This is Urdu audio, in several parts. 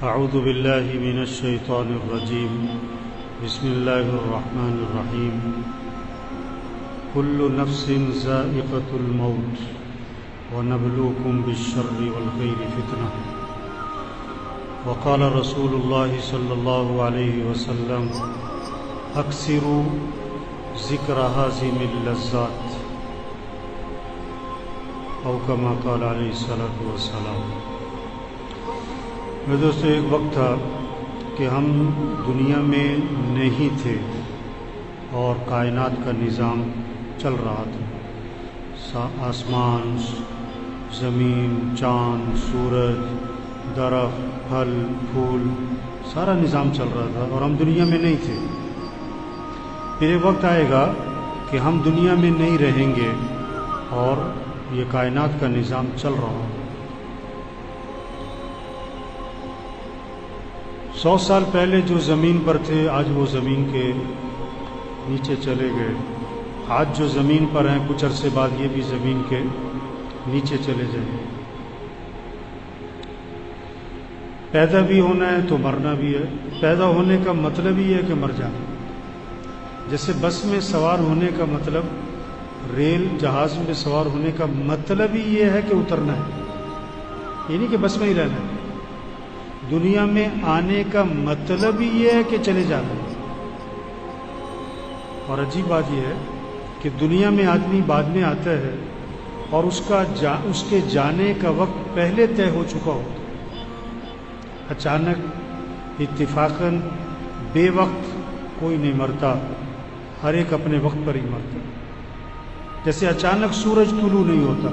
اعوذ باللہ من الشیطان الرجیم بسم اللہ الرحمن الرحیم کل نفس ذائقۃ الموت ونبلوکم بالشر والخیر فتنہ وقال رسول اللہ صلی اللہ علیہ وسلم اکثروا ذکر ہاضم اللذات او کما قال علیہ الصلوۃ والسلام۔ میرے دوستو، ایک وقت تھا کہ ہم دنیا میں نہیں تھے اور کائنات کا نظام چل رہا تھا۔ آسمان، زمین، چاند، سورج، درخت، پھل، پھول، سارا نظام چل رہا تھا اور ہم دنیا میں نہیں تھے۔ پھر ایک وقت آئے گا کہ ہم دنیا میں نہیں رہیں گے اور یہ کائنات کا نظام چل رہا ہوگا۔ 100 سال پہلے جو زمین پر تھے آج وہ زمین کے نیچے چلے گئے۔ آج جو زمین پر ہیں کچھ عرصے بعد یہ بھی زمین کے نیچے چلے جائیں گے۔ پیدا بھی ہونا ہے تو مرنا بھی ہے۔ پیدا ہونے کا مطلب ہی ہے کہ مر جانا۔ جیسے بس میں سوار ہونے کا مطلب، ریل جہاز میں سوار ہونے کا مطلب ہی یہ ہے کہ اترنا ہے، یہ نہیں کہ بس میں ہی رہنا ہے۔ دنیا میں آنے کا مطلب ہی یہ ہے کہ چلے جانا ہے۔ اور عجیب بات یہ ہے کہ دنیا میں آدمی بعد میں آتا ہے اور اس کے جانے کا وقت پہلے طے ہو چکا ہوتا ہے۔ اچانک اتفاقاً بے وقت کوئی نہیں مرتا، ہر ایک اپنے وقت پر ہی مرتا۔ جیسے اچانک سورج طلوع نہیں ہوتا،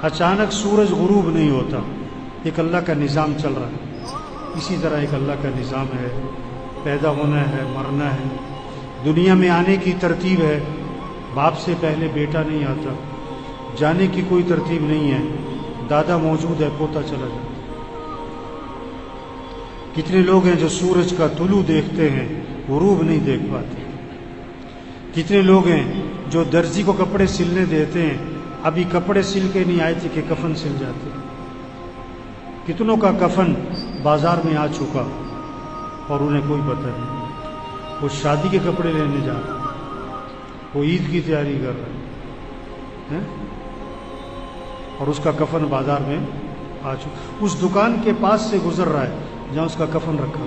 اچانک سورج غروب نہیں ہوتا، ایک اللہ کا نظام چل رہا ہے۔ اسی طرح ایک اللہ کا نظام ہے، پیدا ہونا ہے، مرنا ہے، دنیا میں آنے کی ترتیب ہے۔ باپ سے پہلے بیٹا نہیں آتا، جانے کی کوئی ترتیب نہیں ہے، دادا موجود ہے، پوتا چلا جاتا۔ کتنے لوگ ہیں جو سورج کا طلوع دیکھتے ہیں، غروب نہیں دیکھ پاتے۔ کتنے لوگ ہیں جو درزی کو کپڑے سلنے دیتے ہیں، ابھی کپڑے سل کے نہیں آئے تھے کہ کفن سل جاتے۔ کتنوں کا کفن بازار میں آ چکا اور انہیں کوئی پتہ نہیں۔ وہ شادی کے کپڑے لینے جا رہا ہے، وہ عید کی تیاری کر رہا ہے اور اس کا کفن بازار میں آ چکا، اس دکان کے پاس سے گزر رہا ہے جہاں اس کا کفن رکھا۔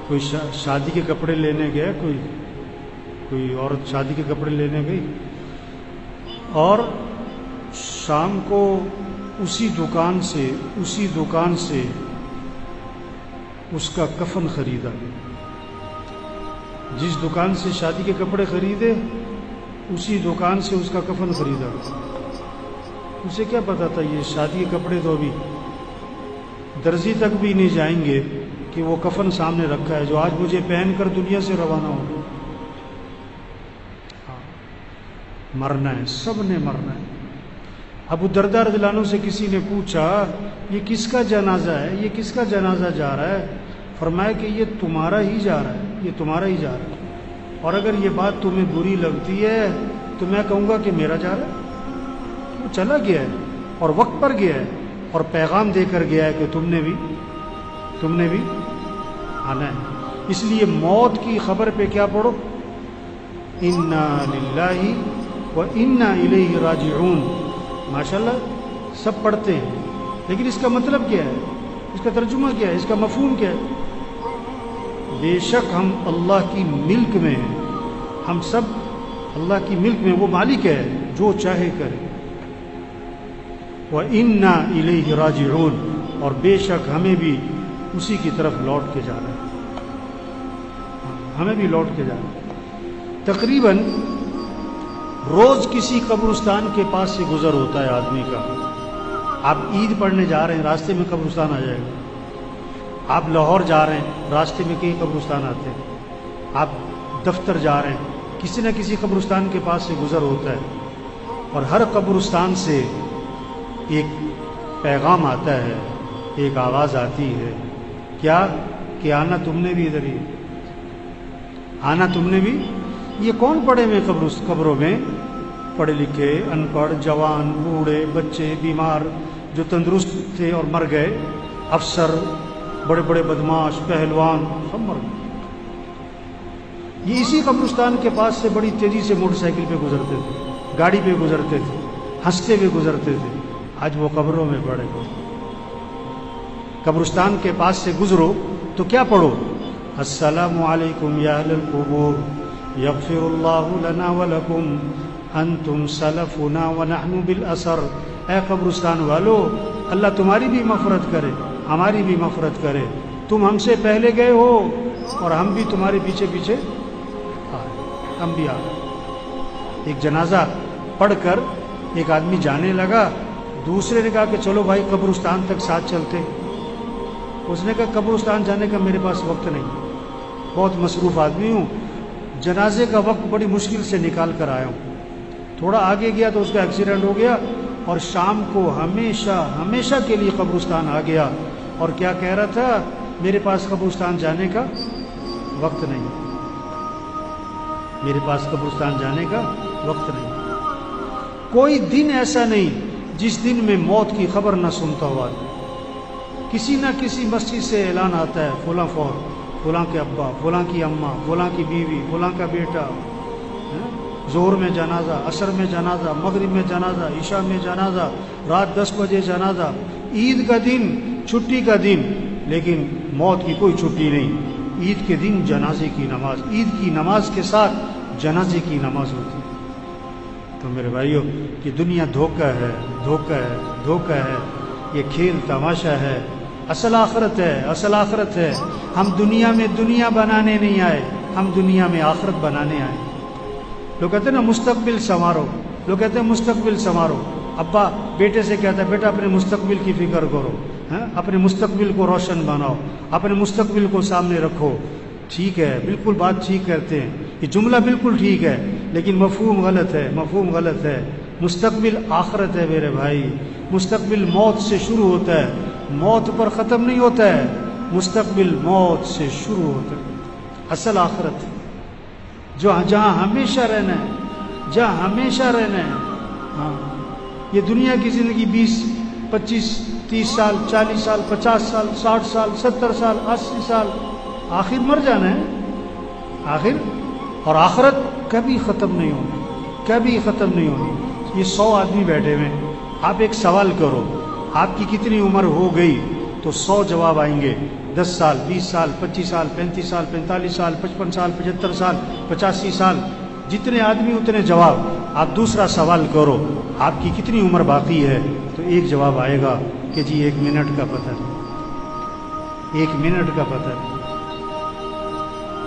کوئی شادی کے کپڑے لینے گیا، کوئی عورت شادی کے کپڑے لینے گئی اور شام کو اسی دکان سے اس کا کفن خریدا۔ جس دکان سے شادی کے کپڑے خریدے اسی دکان سے اس کا کفن خریدا۔ اسے کیا پتا تھا یہ شادی کے کپڑے تو ابھی درزی تک بھی نہیں جائیں گے کہ وہ کفن سامنے رکھا ہے جو آج مجھے پہن کر دنیا سے روانہ ہو۔ مرنا ہے، سب نے مرنا ہے۔ ابو درداء رضی اللہ عنہ سے کسی نے پوچھا یہ کس کا جنازہ ہے، یہ کس کا جنازہ جا رہا ہے؟ فرمایا کہ یہ تمہارا ہی جا رہا ہے، یہ تمہارا ہی جا رہا ہے، اور اگر یہ بات تمہیں بری لگتی ہے تو میں کہوں گا کہ میرا جا رہا ہے۔ وہ چلا گیا ہے اور وقت پر گیا ہے اور پیغام دے کر گیا ہے کہ تم نے بھی آنا ہے۔ اس لیے موت کی خبر پہ کیا پڑھو؟ انا للہ و انا الیہ راجعون۔ ماشاءاللہ سب پڑھتے ہیں، لیکن اس کا مطلب کیا ہے، اس کا ترجمہ کیا ہے، اس کا مفہوم کیا ہے؟ بے شک ہم اللہ کی ملک میں ہیں، ہم سب اللہ کی ملک میں، وہ مالک ہے جو چاہے کرے۔ وَإِنَّا إِلَيْهِ رَاجِعُونَ، اور بے شک ہمیں بھی اسی کی طرف لوٹ کے جانا ہے، ہمیں بھی لوٹ کے جانا ہے۔ تقریباً روز کسی قبرستان کے پاس سے گزر ہوتا ہے آدمی کا۔ آپ عید پڑھنے جا رہے ہیں، راستے میں قبرستان آ جائے گا۔ آپ لاہور جا رہے ہیں، راستے میں کئی قبرستان آتے ہیں۔ آپ دفتر جا رہے ہیں، کسی نہ کسی قبرستان کے پاس سے گزر ہوتا ہے، اور ہر قبرستان سے ایک پیغام آتا ہے، ایک آواز آتی ہے، کیا کہ آنا تم نے بھی ادھر ہی، آنا تم نے بھی۔ یہ کون پڑے ہوئے قبروں میں؟ پڑھے لکھے، ان پڑھ، جوان، بوڑھے، بچے، بیمار، جو تندرست تھے اور مر گئے، افسر، بڑے بڑے بدماش، پہلوان، سب مر گئے۔ یہ اسی قبرستان کے پاس سے بڑی تیزی سے موٹر سائیکل پہ گزرتے تھے، گاڑی پہ گزرتے تھے، ہنستے ہوئے گزرتے تھے۔ آج وہ قبروں میں پڑے گئے۔ قبرستان کے پاس سے گزرو تو کیا پڑھو؟ السلام علیکم یا اہل القبور یغفر اللہ لنا ولکم انتم سلفنا ونحن بالاثر۔ اے قبرستان والو، اللہ تمہاری بھی مغفرت کرے، ہماری بھی مغفرت کرے۔ تم ہم سے پہلے گئے ہو اور ہم بھی تمہارے پیچھے پیچھے ہم بھی آ گئے۔ ایک جنازہ پڑھ کر ایک آدمی جانے لگا، دوسرے نے کہا کہ چلو بھائی قبرستان تک ساتھ چلتے۔ اس نے کہا قبرستان جانے کا میرے پاس وقت نہیں، بہت مصروف آدمی ہوں، جنازے کا وقت بڑی مشکل سے نکال کر آیا ہوں۔ تھوڑا آگے گیا تو اس کا ایکسیڈنٹ ہو گیا اور شام کو ہمیشہ کے لیے قبرستان آ گیا اور کیا کہہ رہا تھا؟ میرے پاس قبرستان جانے کا وقت نہیں، میرے پاس قبرستان جانے کا وقت نہیں۔ کوئی دن ایسا نہیں جس دن میں موت کی خبر نہ سنتا ہوا۔ کسی نہ کسی مسجد سے اعلان آتا ہے، فلاں فوت، فلاں کے ابا، فلاں کی اماں، فلاں کی بیوی، فلاں کا بیٹا، ظہر میں جنازہ، عصر میں جنازہ، مغرب میں جنازہ، عشاء میں جنازہ، رات 10 بجے جنازہ۔ عید کا دن چھٹی کا دن، لیکن موت کی کوئی چھٹی نہیں۔ عید کے دن جنازے کی نماز، عید کی نماز کے ساتھ جنازے کی نماز ہوتی ہے۔ تو میرے بھائیو، یہ دنیا دھوکہ ہے، دھوکہ ہے، دھوکہ ہے، یہ کھیل تماشا ہے۔ اصل آخرت ہے، اصل آخرت ہے۔ ہم دنیا میں دنیا بنانے نہیں آئے، ہم دنیا میں آخرت بنانے آئے۔ لوگ کہتے ہیں نا مستقبل سنوارو، لوگ کہتے ہیں مستقبل سنوارو۔ ابا بیٹے سے کہتا ہے بیٹا اپنے مستقبل کی فکر کرو، اپنے مستقبل کو روشن بناؤ، اپنے مستقبل کو سامنے رکھو۔ ٹھیک ہے، بالکل بات ٹھیک کرتے ہیں، یہ جملہ بالکل ٹھیک ہے، لیکن مفہوم غلط ہے، مفہوم غلط ہے۔ مستقبل آخرت ہے میرے بھائی، مستقبل موت سے شروع ہوتا ہے، موت پر ختم نہیں ہوتا ہے، مستقبل موت سے شروع ہوتا ہے۔ اصل آخرت جہاں ہمیشہ رہنا ہے، جہاں ہمیشہ رہنا ہے۔ ہاں، یہ دنیا کی زندگی 20 25 30 سال، 40 سال، 50 سال، 60 سال، 70 سال، 80 سال، آخر مر جانا ہے آخر۔ اور آخرت کبھی ختم نہیں ہوگی، کبھی ختم نہیں ہوگی۔ یہ 100 آدمی بیٹھے ہوئے، آپ ایک سوال کرو، آپ کی کتنی عمر ہو گئی؟ تو 100 جواب آئیں گے۔ 10 سال، 20 سال، 25 سال، 35 سال، 45 سال، 55 سال، 75 سال، 85 سال، جتنے آدمی اتنے جواب۔ آپ دوسرا سوال کرو، آپ کی کتنی عمر باقی ہے؟ تو ایک جواب آئے گا کہ جی 1 منٹ کا پتہ نہیں، 1 منٹ کا پتہ نہیں۔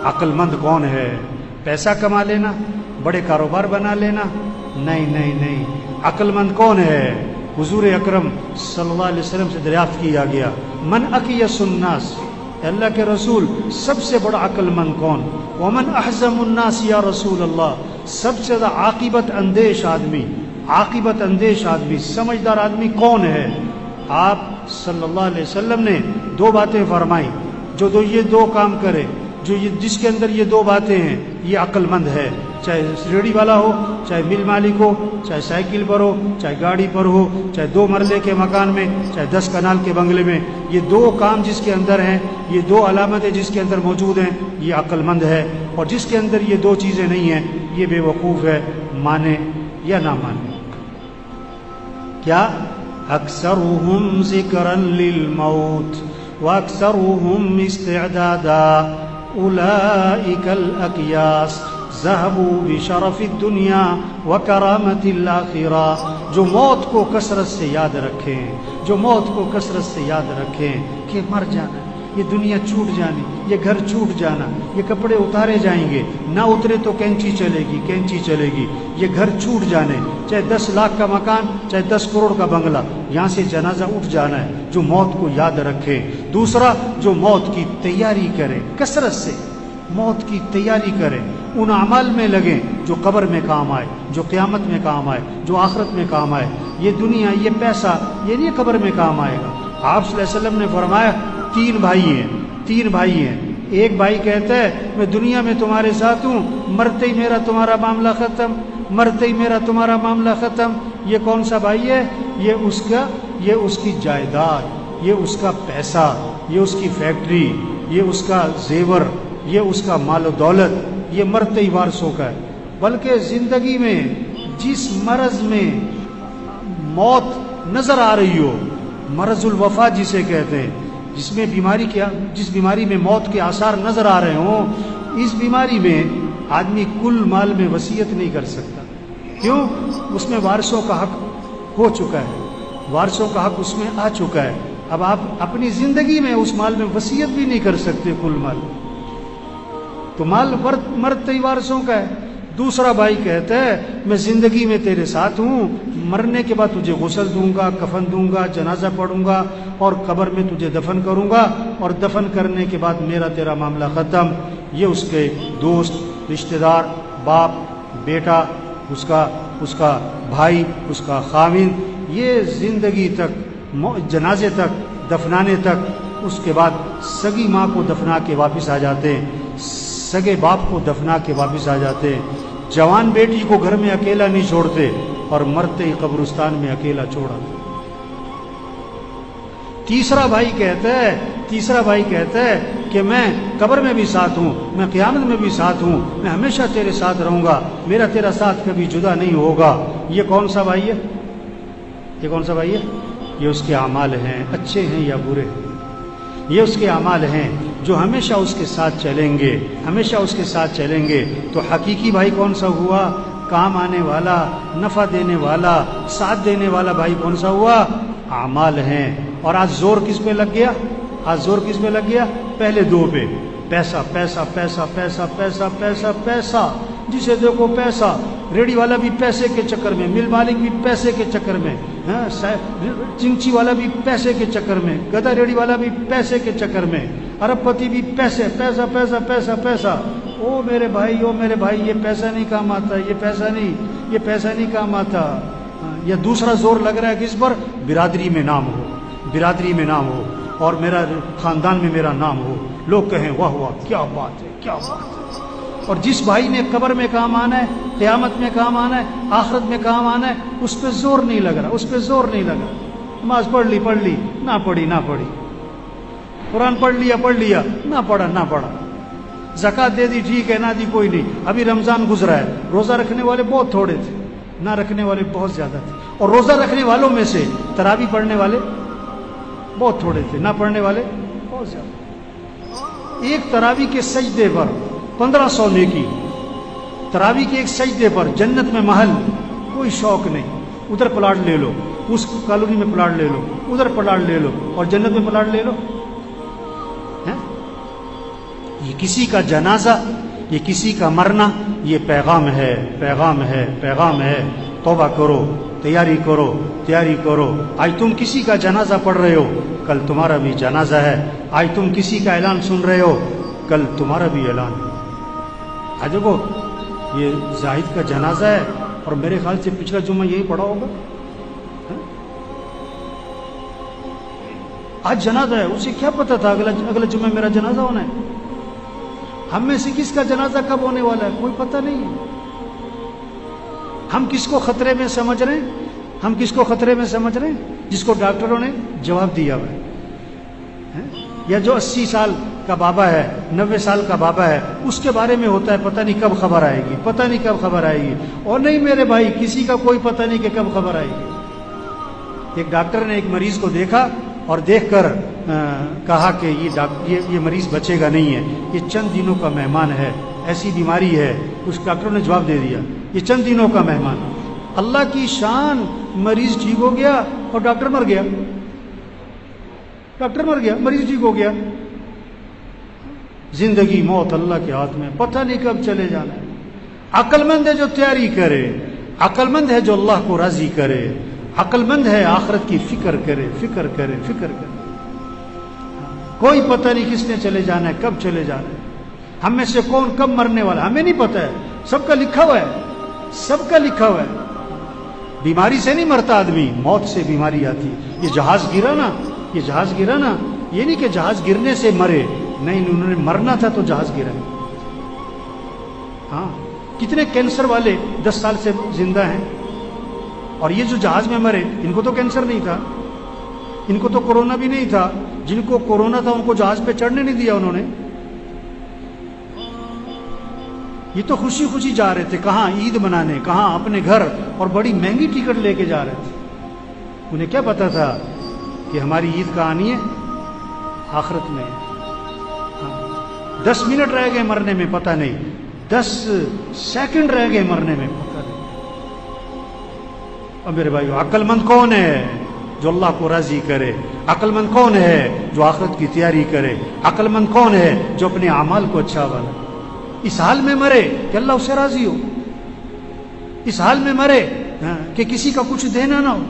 عقل مند کون ہے؟ پیسہ کما لینا، بڑے کاروبار بنا لینا؟ نہیں نہیں نہیں۔ عقل مند کون ہے؟ حضور اکرم صلی اللہ علیہ وسلم سے دریافت کیا گیا، من اکیس الناس، اللہ کے رسول سب سے بڑا عقل مند کون؟ ومن احزم الناس یا رسول اللہ، سب سے زیادہ عاقبت اندیش آدمی، عاقبت اندیش آدمی، سمجھدار آدمی کون ہے؟ آپ صلی اللہ علیہ وسلم نے 2 باتیں فرمائیں، جو یہ 2 کام کرے، جس کے اندر یہ 2 باتیں ہیں، یہ عقل مند ہے۔ چاہے ریڑھی والا ہو، چاہے مل مالک ہو، چاہے سائیکل پر ہو، چاہے گاڑی پر ہو، چاہے 2 مرلے کے مکان میں، چاہے 10 کنال کے بنگلے میں، یہ 2 کام جس کے اندر ہیں، یہ 2 علامتیں جس کے اندر موجود ہیں، یہ عقل مند ہے۔ اور جس کے اندر یہ 2 چیزیں نہیں ہیں، یہ بے وقوف ہے، مانے یا نہ مانے۔ کیا؟ اکثرهم ذکرا للموت واکثرهم استعدادا اولئک الاکیاس ذهبوا بشرف الدنیا وکرامت الآخرہ۔ جو موت کو کثرت سے یاد رکھیں، جو موت کو کثرت سے یاد رکھیں کہ مر جانا، یہ دنیا چھوٹ جانی، یہ گھر چھوٹ جانا، یہ کپڑے اتارے جائیں گے، نہ اترے تو کینچی چلے گی، کینچی چلے گی، یہ گھر چھوٹ جانے، چاہے 10 لاکھ کا مکان، چاہے 10 کروڑ کا بنگلہ، یہاں سے جنازہ اٹھ جانا ہے۔ جو موت کو یاد رکھے۔ دوسرا، جو موت کی تیاری کرے، کثرت سے موت کی تیاری کرے، ان اعمال میں لگیں جو قبر میں کام آئے، جو قیامت میں کام آئے، جو آخرت میں کام آئے۔ یہ دنیا، یہ پیسہ، یہ نہیں قبر میں کام آئے گا۔ آپ صلی اللہ علیہ وسلم نے فرمایا 3 بھائی ہیں، ایک بھائی کہتا ہے میں دنیا میں تمہارے ساتھ ہوں، مرتے ہی میرا تمہارا معاملہ ختم، مرتے ہی میرا تمہارا معاملہ ختم. یہ کون سا بھائی ہے؟ یہ اس کی جائیداد، یہ اس کا پیسہ، یہ اس کی فیکٹری، یہ اس کا زیور، یہ اس کا مال و دولت، یہ مرتے ہی وارثوں کا ہے. بلکہ زندگی میں جس مرض میں موت نظر آ رہی ہو، مرض الوفا جسے کہتے ہیں، جس بیماری میں موت کے آثار نظر آ رہے ہوں، اس بیماری میں آدمی کل مال میں وصیت نہیں کر سکتا. کیوں؟ اس میں وارثوں کا حق ہو چکا ہے، وارثوں کا حق اس میں آ چکا ہے. اب آپ اپنی زندگی میں اس مال میں وصیت بھی نہیں کر سکتے کل مال، تو مال مرتے ہی وارثوں کا ہے. دوسرا بھائی کہتا ہے میں زندگی میں تیرے ساتھ ہوں، مرنے کے بعد تجھے غسل دوں گا، کفن دوں گا، جنازہ پڑھوں گا اور قبر میں تجھے دفن کروں گا، اور دفن کرنے کے بعد میرا تیرا معاملہ ختم. یہ اس کے دوست، رشتہ دار، باپ، بیٹا، اس کا بھائی، اس کا خاوند، یہ زندگی تک، جنازے تک، دفنانے تک. اس کے بعد سگی ماں کو دفنا کے واپس آ جاتے ہیں، سگے باپ کو دفنا کے واپس آ جاتے ہیں. جوان بیٹی کو گھر میں اکیلا نہیں چھوڑتے اور مرتے ہی قبرستان میں اکیلا چھوڑا. تیسرا بھائی کہتا ہے کہ میں قبر میں بھی ساتھ ہوں، میں قیامت میں بھی ساتھ ہوں، میں ہمیشہ تیرے ساتھ رہوں گا، میرا تیرا ساتھ کبھی جدا نہیں ہوگا. یہ کون سا بھائی ہے؟ یہ اس کے اعمال ہیں، اچھے ہیں یا برے ہیں. یہ اس کے اعمال ہیں جو ہمیشہ اس کے ساتھ چلیں گے. تو حقیقی بھائی کون سا ہوا؟ کام آنے والا، نفع دینے والا، ساتھ دینے والا بھائی کون سا ہوا؟ اعمال ہیں. اور آج زور کس پہ لگ گیا؟ پہلے دو پہ، پیسہ پیسہ پیسہ پیسہ پیسہ پیسہ پیسہ. جسے دیکھو پیسہ. ریڑی والا بھی پیسے کے چکر میں، مل مالک بھی پیسے کے چکر میں، چنچی والا بھی پیسے کے چکر میں، گدا ریڑی والا بھی پیسے کے چکر میں، ارب پتی بھی پیسہ پیسہ پیسہ پیسہ. او میرے بھائی، یہ پیسہ نہیں کام آتا، یہ پیسہ نہیں کام آتا. یا دوسرا زور لگ رہا ہے کس پر؟ برادری میں نام ہو اور میرا خاندان میں میرا نام ہو، لوگ کہیں واہ واہ کیا بات ہے. اور جس بھائی نے قبر میں کام آنا ہے، قیامت میں کام آنا ہے، آخرت میں کام آنا ہے، اس پہ زور نہیں لگ رہا. نماز پڑھ لی، نہ پڑھی. قرآن پڑھ لیا، نہ پڑھا. زکوٰۃ دے دی، ٹھیک ہے، نہ دی کوئی نہیں. ابھی رمضان گزرا ہے، روزہ رکھنے والے بہت تھوڑے تھے، نہ رکھنے والے بہت زیادہ تھے. اور روزہ رکھنے والوں میں سے تراویح پڑھنے والے بہت تھوڑے تھے، نہ پڑھنے والے بہت زیادہ. ایک تراویح کے سجدے پر 1500 نیکی. تراویح کے ایک سجدے پر جنت میں محل، کوئی شوق نہیں. ادھر پلاٹ لے لو، اس کالونی میں پلاٹ لے لو، ادھر پلاٹ لے لو اور جنت میں پلاٹ لے لو. یہ کسی کا جنازہ، یہ کسی کا مرنا، یہ پیغام ہے. توبہ کرو، تیاری کرو. آج تم کسی کا جنازہ پڑھ رہے ہو، کل تمہارا بھی جنازہ ہے. آج تم کسی کا اعلان سن رہے ہو، کل تمہارا بھی اعلان ہے. آج دیکھو یہ زاہد کا جنازہ ہے اور میرے خیال سے پچھلا جمعہ یہی پڑھا ہوگا. آج جنازہ ہے، اسے کیا پتا تھا اگلے جمعہ میرا جنازہ ہونا ہے؟ ہم میں سے کس کا جنازہ کب ہونے والا ہے کوئی پتہ نہیں ہے. ہم کس کو خطرے میں سمجھ رہے ہیں؟ جس کو ڈاکٹروں نے جواب دیا ہے، یا جو 80 سال کا بابا ہے، 90 سال کا بابا ہے، اس کے بارے میں ہوتا ہے پتہ نہیں کب خبر آئے گی. اور نہیں میرے بھائی، کسی کا کوئی پتہ نہیں کہ کب خبر آئے گی. ایک ڈاکٹر نے ایک مریض کو دیکھا اور دیکھ کر کہا کہ یہ مریض بچے گا نہیں ہے، یہ چند دنوں کا مہمان ہے، ایسی بیماری ہے. اس ڈاکٹر نے جواب دے دیا یہ چند دنوں کا مہمان. اللہ کی شان، مریض ٹھیک ہو گیا اور ڈاکٹر مر گیا، مریض ٹھیک ہو گیا. زندگی موت اللہ کے ہاتھ میں، پتہ نہیں کب چلے جانا ہے. عقل مند ہے جو تیاری کرے، عقل مند ہے جو اللہ کو راضی کرے، عقل مند ہے آخرت کی فکر کرے. کوئی پتہ نہیں کس نے چلے جانا ہے، کب چلے جانا ہے. ہم میں سے کون کب مرنے والا ہمیں نہیں پتہ ہے. سب کا لکھا ہوا ہے. بیماری سے نہیں مرتا آدمی، موت سے بیماری آتی. یہ جہاز گرا نا، یہ نہیں کہ جہاز گرنے سے مرے، نہیں، انہوں نے مرنا تھا تو جہاز گرا. ہاں، کتنے کینسر والے 10 سال سے زندہ ہیں، اور یہ جو جہاز میں مرے ان کو تو کینسر نہیں تھا، ان کو تو کورونا بھی نہیں تھا، جن کو کورونا تھا ان کو جہاز پہ چڑھنے نہیں دیا انہوں نے. یہ تو خوشی خوشی جا رہے تھے، کہاں عید منانے، کہاں اپنے گھر، اور بڑی مہنگی ٹکٹ لے کے جا رہے تھے. انہیں کیا پتا تھا کہ ہماری عید کا آنی ہے آخرت میں. 10 منٹ رہ گئے مرنے میں پتہ نہیں، 10 سیکنڈ رہ گئے مرنے میں پتہ نہیں. اور میرے بھائیو، عقل مند کون ہے جو اللہ کو راضی کرے؟ عقل مند کون ہے جو آخرت کی تیاری کرے؟ عقل مند کون ہے جو اپنے اعمال کو اچھا بنائے؟ اس حال میں مرے کہ اللہ اسے راضی ہو، اس حال میں مرے کہ کسی کا کچھ دینا نہ ہو،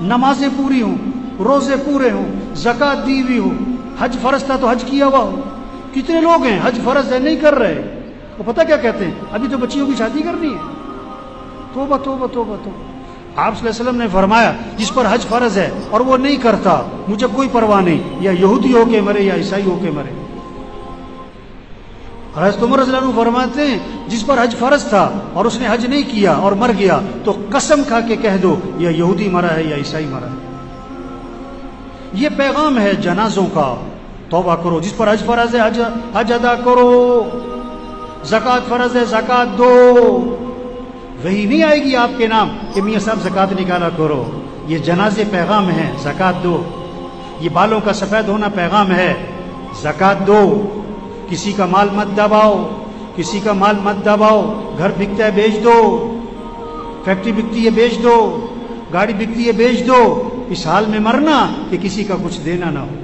نمازیں پوری ہوں، روزے پورے ہوں، زکوٰۃ دی ہوئی ہو، حج فرض تھا تو حج کیا ہوا ہو. کتنے لوگ ہیں حج فرض ہے نہیں کر رہے، وہ پتہ کیا کہتے ہیں؟ ابھی تو بچیوں کی شادی کرنی ہے. توبہ توبہ توبہ توبہ. آپ صلی اللہ علیہ وسلم نے فرمایا جس پر حج فرض ہے اور وہ نہیں کرتا مجھے کوئی پرواہ نہیں، یا یہودی ہو کے مرے یا عیسائی ہو کے مرے. حضرت عمر رضی اللہ عنہ فرماتے ہیں جس پر حج فرض تھا اور اس نے حج نہیں کیا اور مر گیا تو قسم کھا کے کہہ دو یا یہودی مرا ہے یا عیسائی مرا ہے. یہ پیغام ہے جنازوں کا. توبہ کرو. جس پر حج فرض ہے حج ادا کرو، زکوٰۃ فرض ہے زکوٰۃ دو. وہی نہیں آئے گی آپ کے نام کہ میاں صاحب زکوٰۃ نکالا کرو. یہ جنازے پیغام ہیں، زکوٰۃ دو. یہ بالوں کا سفید ہونا پیغام ہے، زکوٰۃ دو. کسی کا مال مت دباؤ، کسی کا مال مت دباؤ. گھر بکتا ہے بیچ دو، فیکٹری بکتی ہے بیچ دو، گاڑی بکتی ہے بیچ دو. اس حال میں مرنا کہ کسی کا کچھ دینا نہ ہو.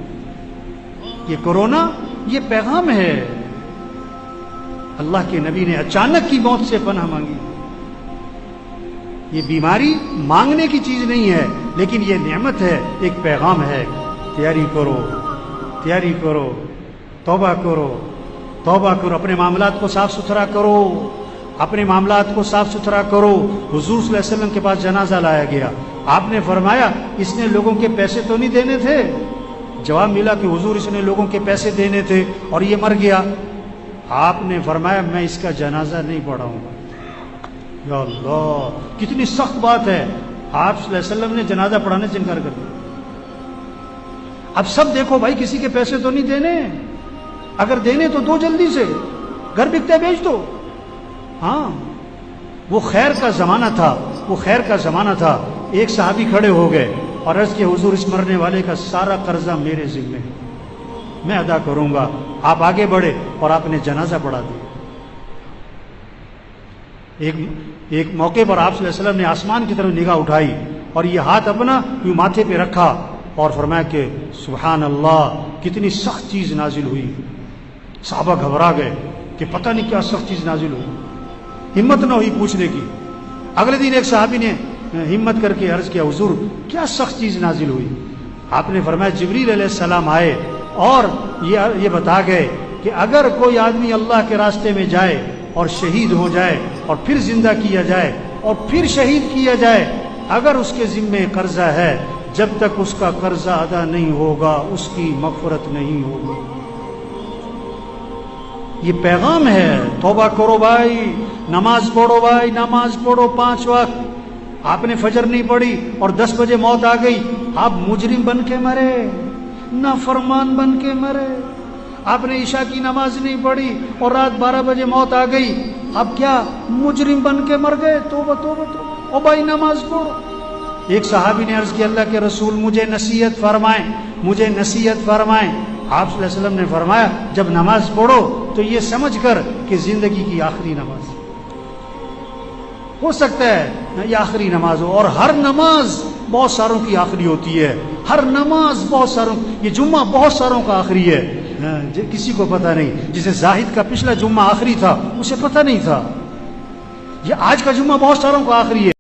یہ کورونا یہ پیغام ہے. اللہ کے نبی نے اچانک کی موت سے پناہ مانگی. یہ بیماری مانگنے کی چیز نہیں ہے، لیکن یہ نعمت ہے، ایک پیغام ہے. تیاری کرو، تیاری کرو، توبہ کرو، توبہ کرو. اپنے معاملات کو صاف ستھرا کرو، اپنے معاملات کو صاف ستھرا کرو. حضور صلی اللہ علیہ وسلم کے پاس جنازہ لایا گیا. آپ نے فرمایا اس نے لوگوں کے پیسے تو نہیں دینے تھے؟ جواب ملا کہ حضور اس نے لوگوں کے پیسے دینے تھے اور یہ مر گیا. آپ نے فرمایا میں اس کا جنازہ نہیں پڑھاؤں گا. یا اللہ، کتنی سخت بات ہے. آپ صلی اللہ علیہ وسلم نے جنازہ پڑھانے سے انکار کر دیا. اب سب دیکھو بھائی، کسی کے پیسے تو نہیں دینے، اگر دینے تو دو جلدی سے. گھر بکتا ہے بیچ دو. ہاں، وہ خیر کا زمانہ تھا، وہ خیر کا زمانہ تھا. ایک صحابی کھڑے ہو گئے اور عرض کیا حضور اس مرنے والے کا سارا قرضہ میرے ذمہ ہے، میں ادا کروں گا. آپ آگے بڑھے اور آپ نے جنازہ پڑھا دیا. ایک موقع پر آپ صلی اللہ علیہ وسلم نے آسمان کی طرف نگاہ اٹھائی اور یہ ہاتھ اپنا یوں ماتھے پہ رکھا اور فرمایا کہ سبحان اللہ، کتنی سخت چیز نازل ہوئی. صحابہ گھبرا گئے کہ پتہ نہیں کیا سخت چیز نازل ہوئی. ہمت نہ ہوئی پوچھنے کی. اگلے دن ایک صحابی نے ہمت کر کے عرض کیا حضور کیا سخت چیز نازل ہوئی؟ آپ نے فرمایا جبریل علیہ السلام آئے اور یہ بتا گئے کہ اگر کوئی آدمی اللہ کے راستے میں جائے اور شہید ہو جائے اور پھر زندہ کیا جائے اور پھر شہید کیا جائے، اگر اس کے ذمے قرضہ ہے، جب تک اس کا قرضہ ادا نہیں ہوگا اس کی مغفرت نہیں ہوگی. یہ پیغام ہے. توبہ کرو بھائی، نماز پڑھو بھائی، نماز پڑھو 5 وقت. آپ نے فجر نہیں پڑھی اور 10 بجے موت آ گئی، آپ مجرم بن کے مرے، نافرمان بن کے مرے. آپ نے عشاء کی نماز نہیں پڑھی اور رات 12 بجے موت آ گئی، اب کیا مجرم بن کے مر گئے. توبہ توبہ توبہ. او بھائی نماز پڑھو. ایک صحابی نے عرض کیا اللہ کے رسول مجھے نصیحت فرمائیں، مجھے نصیحت فرمائیں. آپ صلی اللہ علیہ وسلم نے فرمایا جب نماز پڑھو تو یہ سمجھ کر کہ زندگی کی آخری نماز ہو سکتا ہے یہ آخری نماز ہو، اور ہر نماز بہت ساروں کی آخری ہوتی ہے. ہر نماز بہت ساروں، یہ جمعہ بہت ساروں کا آخری ہے، کسی کو پتہ نہیں. جسے زاہد کا پچھلا جمعہ آخری تھا اسے پتہ نہیں تھا. یہ آج کا جمعہ بہت ساروں کا آخری ہے.